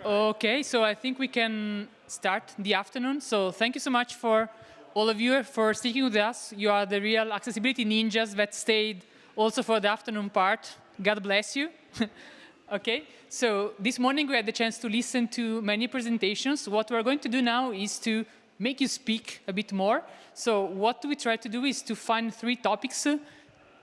Okay, so I think we can start the afternoon. So thank you so much for all of you for sticking with us. You are the real accessibility ninjas that stayed also for the afternoon part. God bless you. Okay, so this morning we had the chance to listen to many presentations. What we're going to do now is to make you speak a bit more. So what we try to do is to find 3 topics,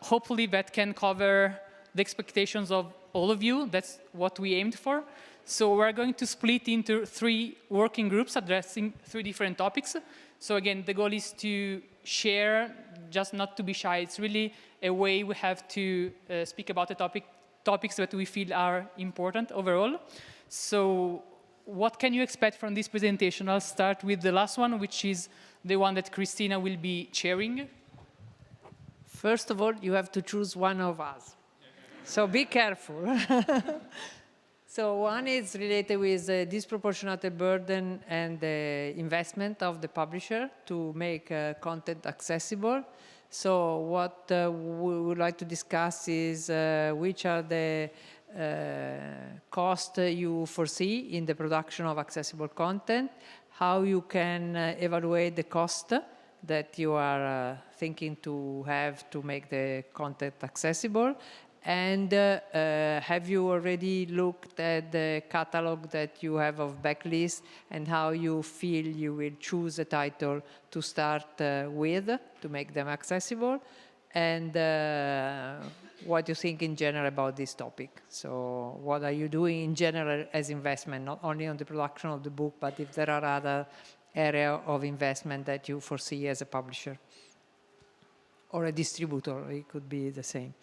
hopefully that can cover the expectations of all of you. That's what we aimed for. So we're going to split into 3 working groups addressing 3 different topics. So again, the goal is to share, just not to be shy. It's really a way we have to speak about the topics that we feel are important overall. So what can you expect from this presentation? I'll start with the last one, which is the one that Christina will be chairing. First of all, you have to choose one of us. So be careful. So one is related with the disproportionate burden and the investment of the publisher to make content accessible. So what we would like to discuss is which are the costs you foresee in the production of accessible content, how you can evaluate the cost that you are thinking to have to make the content accessible, and have you already looked at the catalog that you have of backlists and how you feel you will choose a title to start with to make them accessible, and what you think in general about this topic. So what are you doing in general as investment, not only on the production of the book, but if there are other areas of investment that you foresee as a publisher or a distributor, it could be the same.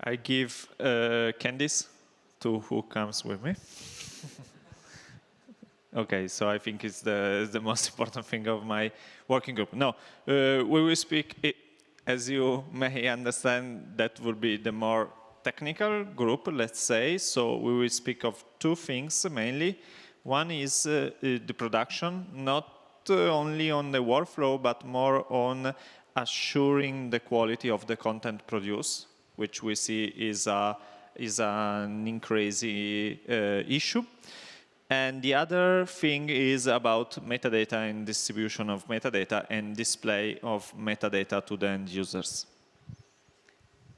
I give Candice to who comes with me. Okay, so I think it's the most important thing of my working group. No, we will speak, as you may understand, that will be the more technical group, let's say. So we will speak of 2 things mainly. One is the production, not only on the workflow, but more on assuring the quality of the content produced, which we see is an increasing issue. And the other thing is about metadata and distribution of metadata and display of metadata to the end users.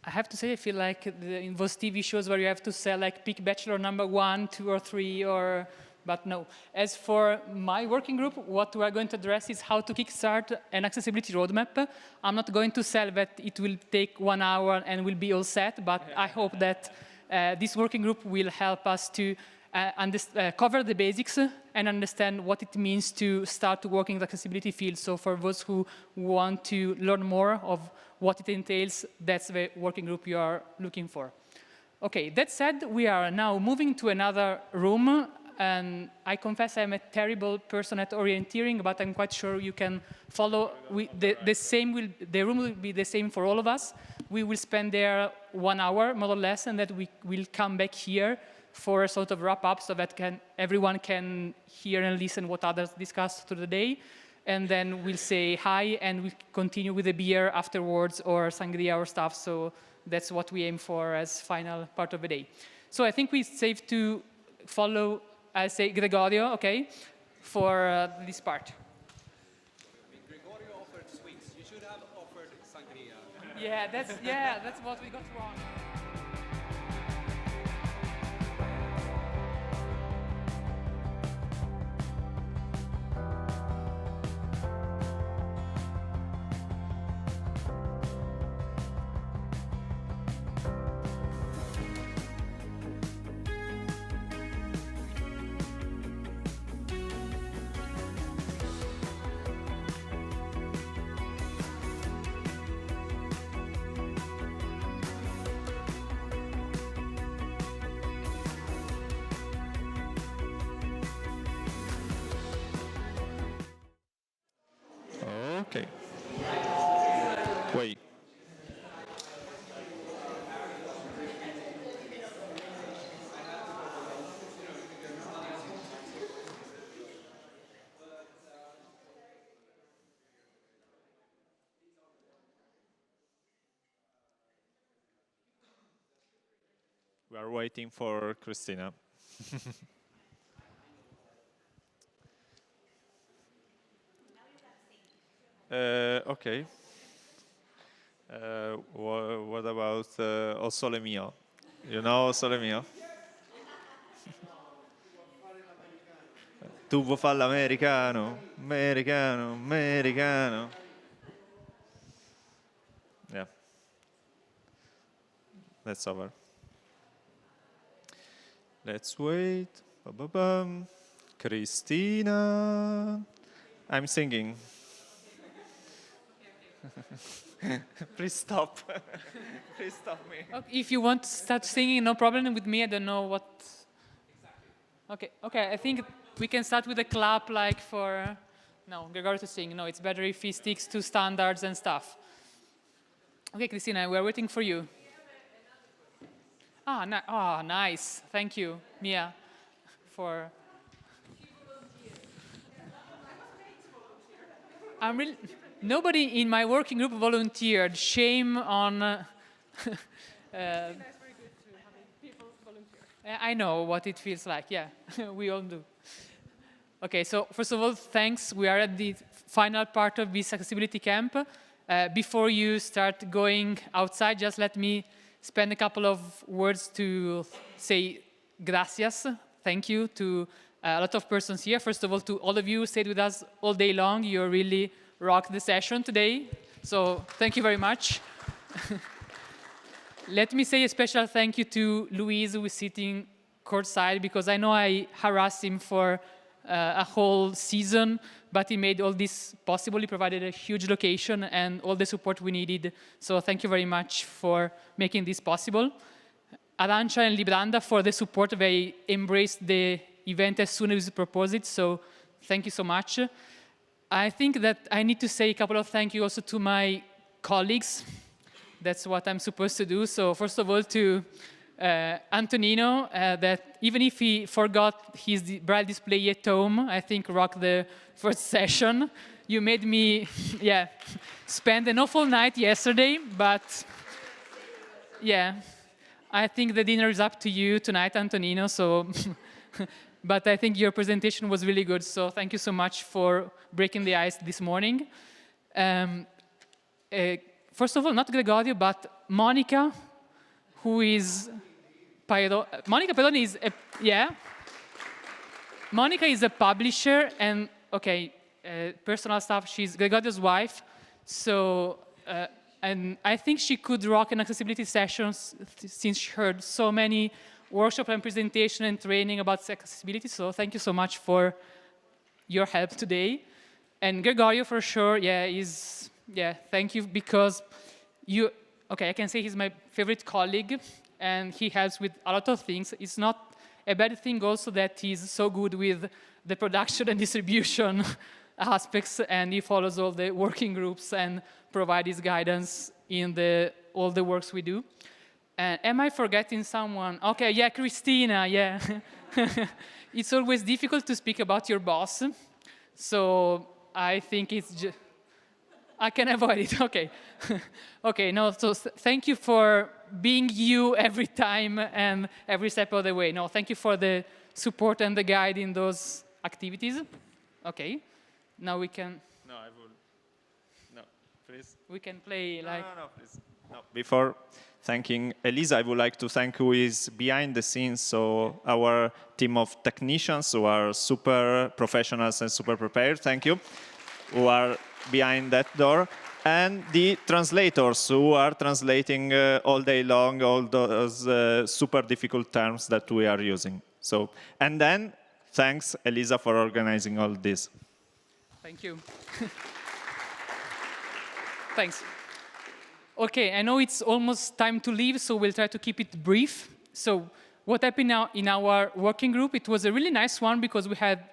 I have to say, I feel like in those TV shows where you have to sell, like, pick bachelor number 1, 2, or 3, or... But no. As for my working group, what we are going to address is how to kickstart an accessibility roadmap. I'm not going to sell that it will take 1 hour and will be all set, but I hope that this working group will help us to cover the basics and understand what it means to start to work in the accessibility field. So for those who want to learn more of what it entails, that's the working group you are looking for. Okay, that said, we are now moving to another room. And I confess I'm a terrible person at orienteering, but I'm quite sure you can follow. The room will be the same for all of us. We will spend there 1 hour, more or less, and then we will come back here for a sort of wrap-up so that everyone can hear and listen what others discussed through the day. And then we'll say hi, and we'll continue with a beer afterwards or sangria or stuff. So that's what we aim for as final part of the day. So I think it's safe to follow, I'll say Gregorio, okay, for this part. Gregorio offered sweets. You should have offered sangria. Yeah, that's what we got wrong. Okay. Wait. We are waiting for Christina. Okay. What about O Sole Mio? You know O Sole Mio? Tu vuoi fare l'americano, americano, americano. Yeah. That's over. Let's wait. Ba-ba-bum. Christina. I'm singing. Please stop. Please stop me. Okay, if you want to start singing, no problem with me. I don't know what. Okay, okay. I think we can start with a clap, like for. No, Gregorio to sing. No, it's better if he sticks to standards and stuff. Okay, Christina, we are waiting for you. Ah, nice. Thank you, Mia, for. I'm really. Nobody in my working group volunteered. Shame on. I know what it feels like. Yeah, we all do. Okay, so first of all, thanks. We are at the final part of this accessibility camp. Before you start going outside, just let me spend a couple of words to say gracias, thank you to a lot of persons here. First of all, to all of you who stayed with us all day long. You really rocked the session today. So thank you very much. Let me say a special thank you to Luis, who is sitting courtside, because I know I harassed him for a whole season, but he made all this possible. He provided a huge location and all the support we needed. So thank you very much for making this possible. Arancia and Libranda for the support. They embraced the event as soon as we proposed it. So thank you so much. I think that I need to say a couple of thank you also to my colleagues. That's what I'm supposed to do. So first of all, to Antonino, that even if he forgot his Braille display at home, I think rocked the first session. You made me, yeah, spend an awful night yesterday, but yeah, I think the dinner is up to you tonight, Antonino. So, but I think your presentation was really good. So thank you so much for breaking the ice this morning. First of all, not Gregorio, but Monica, who is Monica Paidoni is a, yeah. Monica is a publisher and, okay, personal stuff. She's Gregorio's wife. So, and I think she could rock an accessibility session since she heard so many workshop and presentation and training about accessibility. So thank you so much for your help today. And Gregorio, for sure, yeah, thank you, because you, okay, I can say he's my favorite colleague, and he helps with a lot of things. It's not a bad thing also that he's so good with the production and distribution aspects, and he follows all the working groups and provides his guidance in all the works we do. And am I forgetting someone? Okay, yeah, Christina, yeah. It's always difficult to speak about your boss, so I think it's just, I can avoid it, okay. Okay, no, so thank you for being you every time and every step of the way. No, thank you for the support and the guide in those activities. Okay, now we can... No, I will... No, please. We can play like... No, please. No. Before thanking Elisa, I would like to thank who is behind the scenes, so our team of technicians who are super professionals and super prepared, thank you, who are behind that door, and the translators who are translating all day long all those super difficult terms that we are using. So, and then thanks Elisa for organizing all this. Thank you. Thanks. Okay, I know it's almost time to leave, so we'll try to keep it brief. So what happened now in our working group, it was a really nice one because we had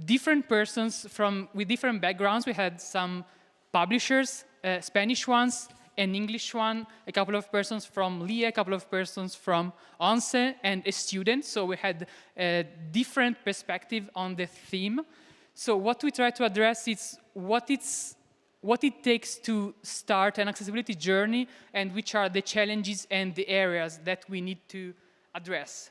different persons with different backgrounds. We had some publishers, Spanish ones, an English one, a couple of persons from LIA, a couple of persons from ONCE, and a student. So we had a different perspective on the theme. So what we try to address is what it takes to start an accessibility journey and which are the challenges and the areas that we need to address.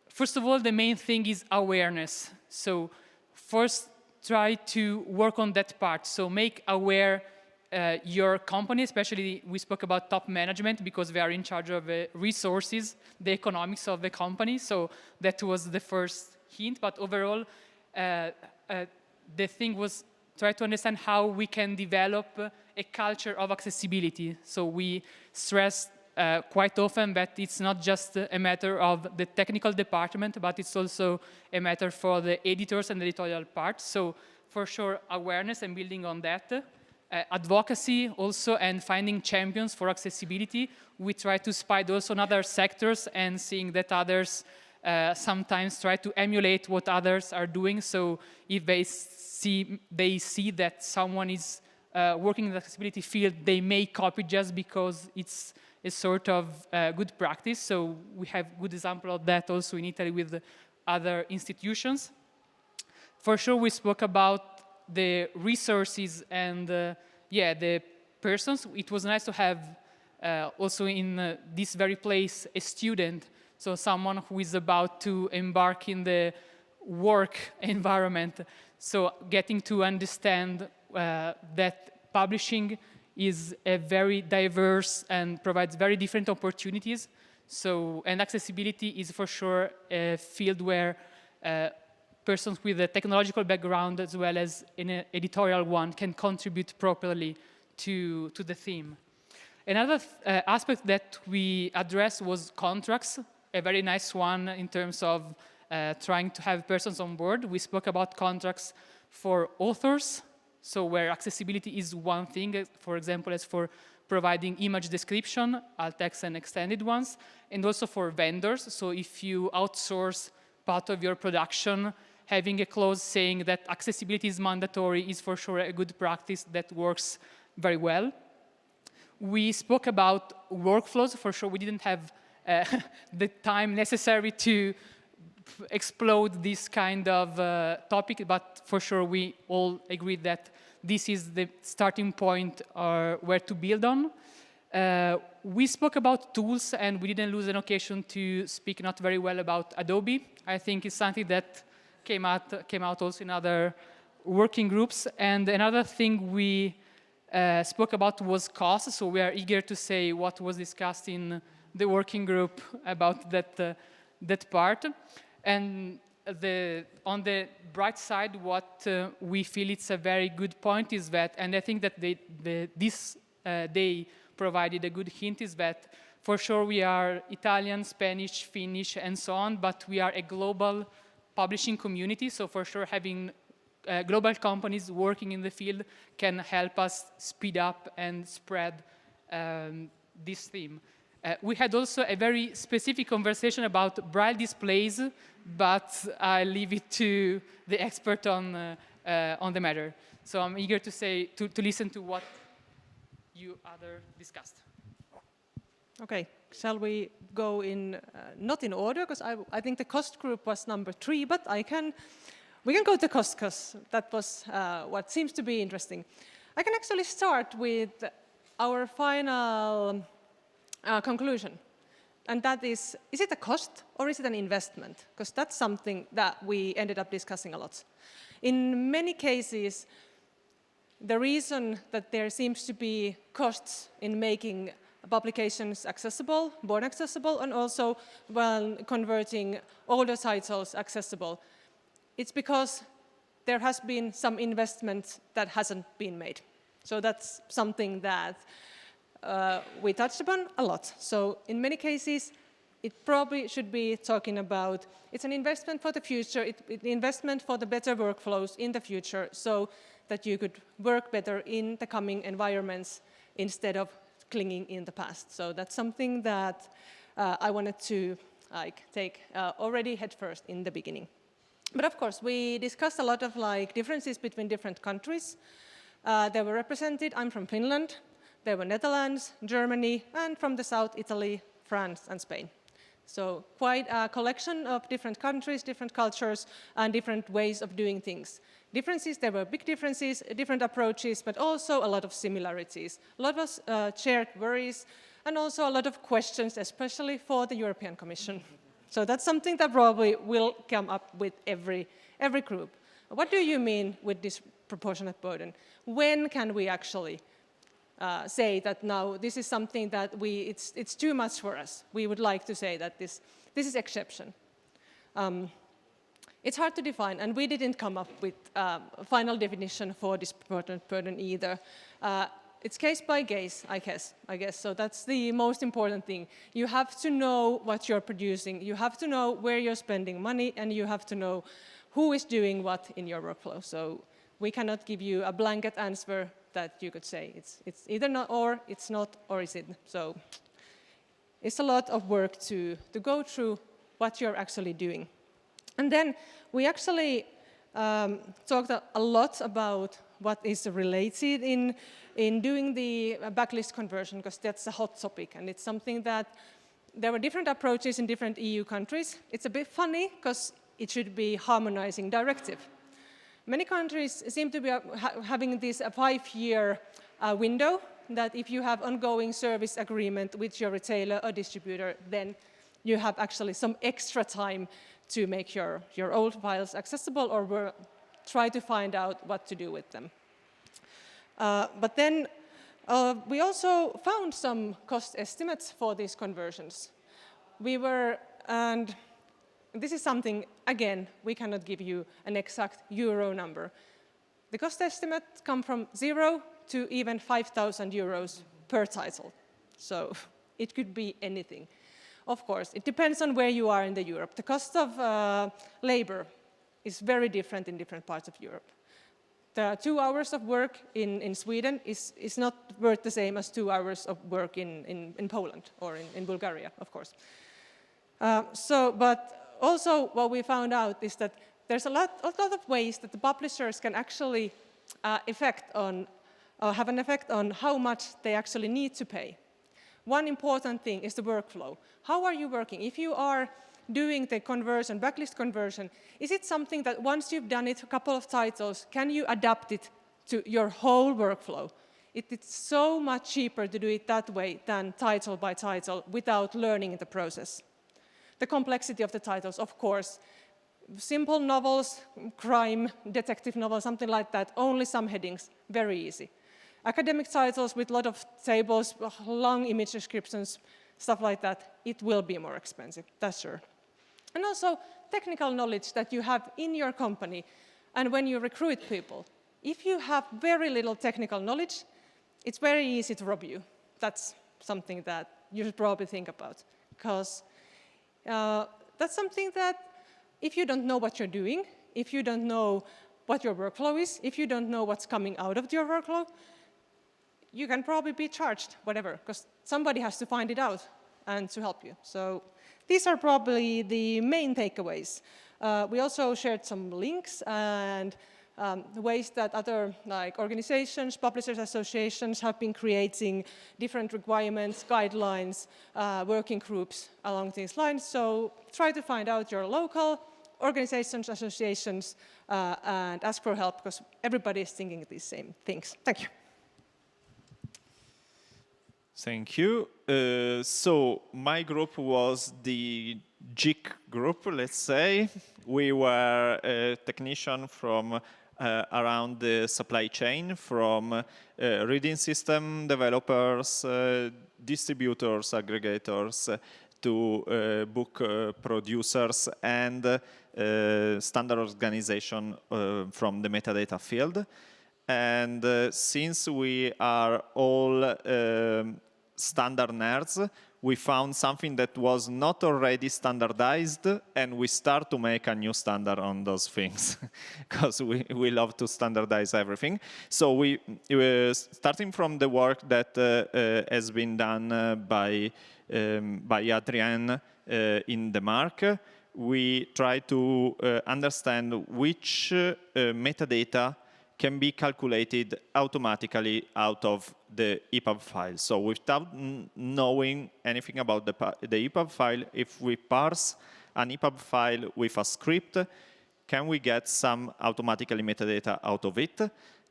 First of all, the main thing is awareness. So first, try to work on that part. So make aware your company, especially we spoke about top management because they are in charge of resources, the economics of the company. So that was the first hint. But overall, the thing was try to understand how we can develop a culture of accessibility. So we stressed quite often that it's not just a matter of the technical department, but it's also a matter for the editors and the editorial part. So for sure, awareness and building on that. Advocacy also and finding champions for accessibility. We try to spy also on other sectors and seeing that others sometimes try to emulate what others are doing. So if they see that someone is working in the accessibility field, they may copy just because it's a sort of good practice. So we have good example of that also in Italy with other institutions. For sure, we spoke about the resources and the persons. It was nice to have also in this very place a student, so someone who is about to embark in the work environment. So getting to understand that publishing is a very diverse and provides very different opportunities. So, and accessibility is for sure a field where persons with a technological background as well as an editorial one can contribute properly to the theme. Another aspect that we addressed was contracts, a very nice one in terms of trying to have persons on board. We spoke about contracts for authors, so where accessibility is one thing, for example, as for providing image description, alt text and extended ones, and also for vendors. So if you outsource part of your production, having a clause saying that accessibility is mandatory is for sure a good practice that works very well. We spoke about workflows. For sure, we didn't have the time necessary to explode this kind of topic, but for sure we all agreed that this is the starting point where to build on. We spoke about tools, and we didn't lose an occasion to speak not very well about Adobe. I think it's something that came out also in other working groups. And another thing we spoke about was cost. So we are eager to say what was discussed in the working group about that part. And on the bright side, what we feel it's a very good point is that, and I think that this day provided a good hint, is that for sure we are Italian, Spanish, Finnish, and so on, but we are a global publishing community. So for sure having global companies working in the field can help us speed up and spread this theme. We had also a very specific conversation about braille displays, but I leave it to the expert on the matter. So I'm eager to listen to what you other discussed. Okay, shall we go in, not in order, because I think the cost group was number 3, but we can go to cost, because that was what seems to be interesting. I can actually start with our final conclusion, and that is it a cost or is it an investment? Because that's something that we ended up discussing a lot. In many cases, the reason that there seems to be costs in making publications accessible, born accessible, and also when converting older titles accessible, it's because there has been some investment that hasn't been made. So that's something that we touched upon a lot. So in many cases, it probably should be talking about it's an investment for the future, it's an investment for the better workflows in the future, so that you could work better in the coming environments instead of clinging in the past. So that's something that I wanted to take already headfirst in the beginning. But of course, we discussed a lot of differences between different countries. They were represented. I'm from Finland. There were Netherlands, Germany, and from the south, Italy, France, and Spain. So quite a collection of different countries, different cultures, and different ways of doing things. Differences, there were big differences, different approaches, but also a lot of similarities. A lot of shared worries, and also a lot of questions, especially for the European Commission. So that's something that probably will come up with every group. What do you mean with disproportionate burden? When can we actually say that now this is something that it's too much for us? We would like to say that this is exception. It's hard to define, and we didn't come up with a final definition for disproportionate burden either. It's case by case, I guess. So that's the most important thing. You have to know what you're producing. You have to know where you're spending money, and you have to know who is doing what in your workflow. So we cannot give you a blanket answer that you could say it's either not, or it's not, or is it. So it's a lot of work to go through what you're actually doing. And then we actually talked a lot about what is related in doing the backlist conversion, because that's a hot topic, and it's something that there were different approaches in different EU countries. It's a bit funny, because it should be harmonizing directive. Many countries seem to be having this 5-year window, that if you have ongoing service agreement with your retailer or distributor, then you have actually some extra time to make your old files accessible, or try to find out what to do with them. But then we also found some cost estimates for these conversions. And this is something, again, we cannot give you an exact euro number. The cost estimates come from 0 to even 5,000 euros per title. So it could be anything. Of course, it depends on where you are in Europe. The cost of labor is very different in different parts of Europe. The 2 hours of work in Sweden is not worth the same as 2 hours of work in Poland or in Bulgaria, of course. But also what we found out is that there's a lot of ways that the publishers can actually have an effect on how much they actually need to pay. One important thing is the workflow. How are you working? If you are doing the conversion, backlist conversion, is it something that once you've done it a couple of titles, can you adapt it to your whole workflow? It's so much cheaper to do it that way than title by title without learning the process. The complexity of the titles, of course. Simple novels, crime, detective novels, something like that, only some headings, very easy. Academic titles with a lot of tables, long image descriptions, stuff like that, it will be more expensive, that's sure. And also technical knowledge that you have in your company, and when you recruit people. If you have very little technical knowledge, it's very easy to rob you. That's something that you should probably think about, because that's something that if you don't know what you're doing, if you don't know what your workflow is, if you don't know what's coming out of your workflow, you can probably be charged, whatever, because somebody has to find it out and to help you. So these are probably the main takeaways. We also shared some links and ways that other organizations, publishers associations have been creating different requirements, guidelines, working groups along these lines. So try to find out your local organizations, associations, and ask for help, because everybody is thinking these same things. Thank you. Thank you. So my group was the JIC group, let's say. We were a technician from around the supply chain, from reading system developers, distributors, aggregators, to book producers, and standard organization from the metadata field. And since we are all standard nerds, we found something that was not already standardized, and we start to make a new standard on those things, because we love to standardize everything. So we starting from the work that has been done by Adrien in Denmark, we try to understand which metadata can be calculated automatically out of the EPUB file. So without knowing anything about the EPUB file, if we parse an EPUB file with a script, can we get some automatically metadata out of it?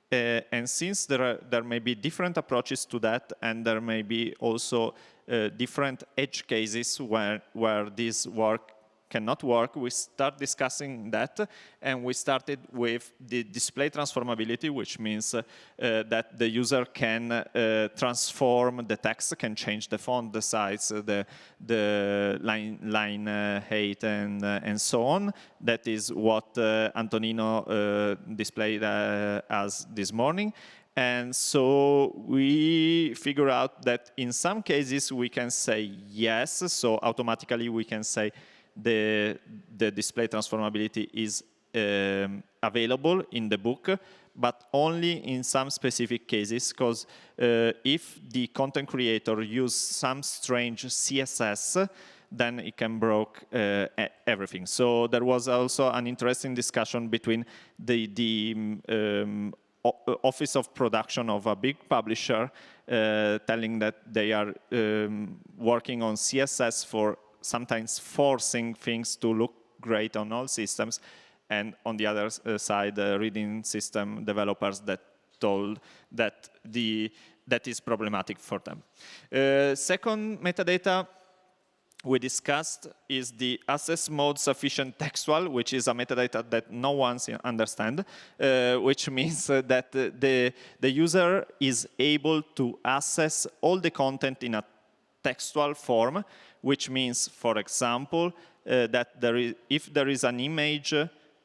And since there may be different approaches to that, and there may be also different edge cases where this work cannot work, we start discussing that, and we started with the display transformability, which means that the user can transform the text, can change the font, the size, the line height, and so on. That is what Antonino displayed us this morning. And so we figure out that in some cases we can say yes, so automatically we can say the display transformability is available in the book, but only in some specific cases, because if the content creator uses some strange CSS, then it can break everything. So there was also an interesting discussion between the office of production of a big publisher telling that they are working on CSS for sometimes forcing things to look great on all systems, and on the other side, reading system developers that told that that is problematic for them. Second metadata we discussed is the access mode sufficient textual, which is a metadata that no one understands, which means that the user is able to access all the content in a textual form, which means, for example, that if there is an image,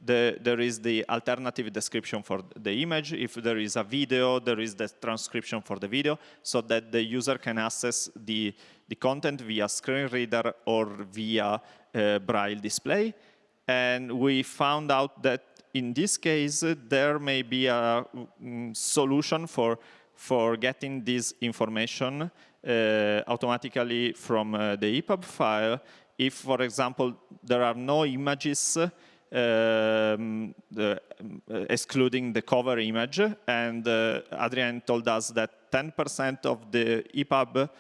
there is the alternative description for the image. If there is a video, there is the transcription for the video, so that the user can access the content via screen reader or via Braille display. And we found out that in this case, there may be a solution for getting this information automatically from the EPUB file. If, for example, there are no images excluding the cover image, and Adrian told us that 10% of the EPUB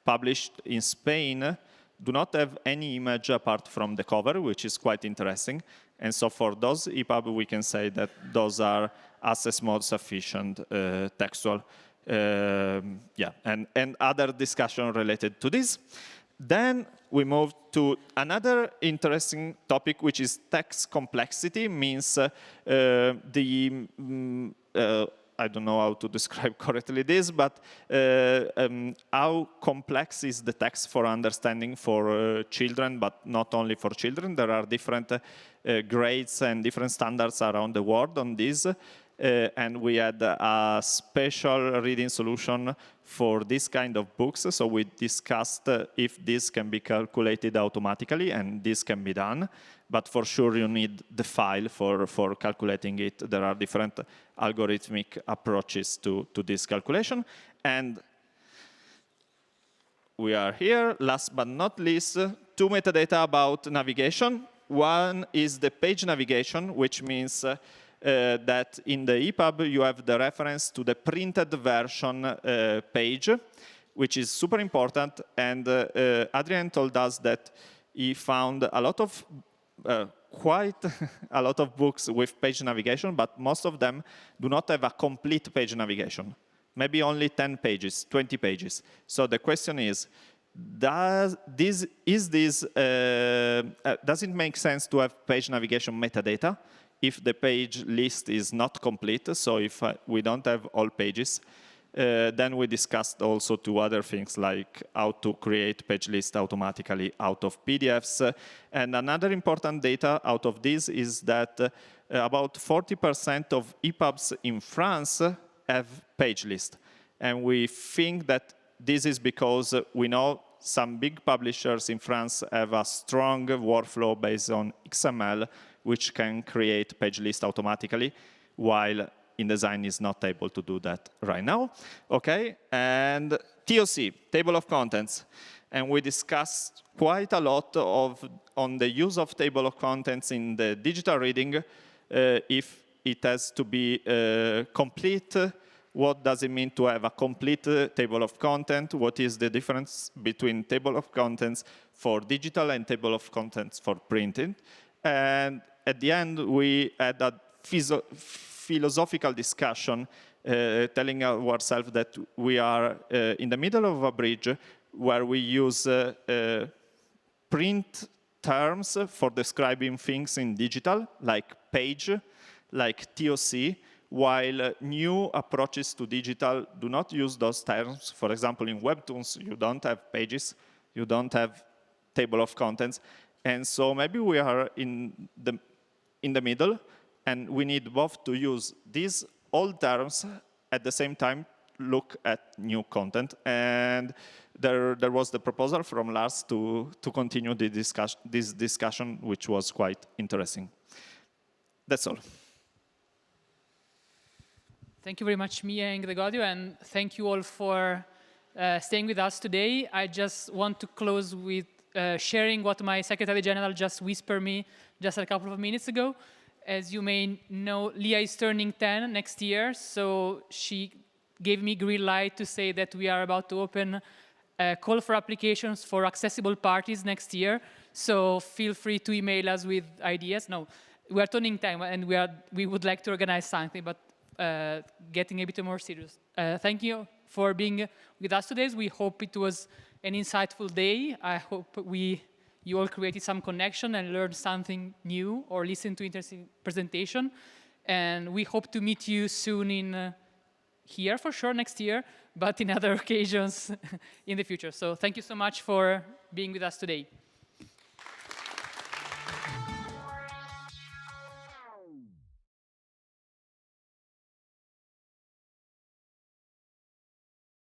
published in Spain do not have any image apart from the cover, which is quite interesting. And so for those EPUB, we can say that those are access mode sufficient textual. Yeah, and other discussion related to this. Then we move to another interesting topic, which is text complexity, means I don't know how to describe correctly this, but how complex is the text for understanding for children, but not only for children. There are different grades and different standards around the world on this. And we had a special reading solution for this kind of books. So we discussed if this can be calculated automatically, and this can be done. But for sure, you need the file for calculating it. There are different algorithmic approaches to this calculation. And we are here. Last but not least, two metadata about navigation. One is the page navigation, which means that in the EPUB, you have the reference to the printed version page, which is super important. And Adrian told us that he found a lot of, quite a lot of books with page navigation, but most of them do not have a complete page navigation. Maybe only 10 pages, 20 pages. So the question is, does it make sense to have page navigation metadata if the page list is not complete? So if we don't have all pages, then we discussed also two other things, like how to create page list automatically out of PDFs. And another important data out of this is that about 40% of EPUBs in France have page list. And we think that this is because we know some big publishers in France have a strong workflow based on XML, which can create page list automatically, while InDesign is not able to do that right now. Okay, and TOC, table of contents. And we discussed quite a lot on the use of table of contents in the digital reading, if it has to be complete. What does it mean to have a complete table of content? What is the difference between table of contents for digital and table of contents for printing? And at the end, we had a philosophical discussion telling ourselves that we are in the middle of a bridge where we use print terms for describing things in digital, like page, like TOC, while new approaches to digital do not use those terms. For example, in Webtoons, you don't have pages, you don't have table of contents, and so maybe we are in the middle, and we need both to use these old terms at the same time look at new content. And there was the proposal from Lars to continue this discussion, which was quite interesting. That's all. Thank you very much, Mia and Gregorio, and thank you all for staying with us today. I just want to close with sharing what my Secretary General just whispered me just a couple of minutes ago. As you may know, Lia is turning 10 next year, so she gave me green light to say that we are about to open a call for applications for accessible parties next year. So feel free to email us with ideas. No, we are turning 10, and we would like to organize something, but getting a bit more serious. Thank you for being with us today. We hope it was an insightful day. I hope you all created some connection and learned something new or listened to interesting presentation. And we hope to meet you soon in here for sure next year, but in other occasions in the future. So thank you so much for being with us today.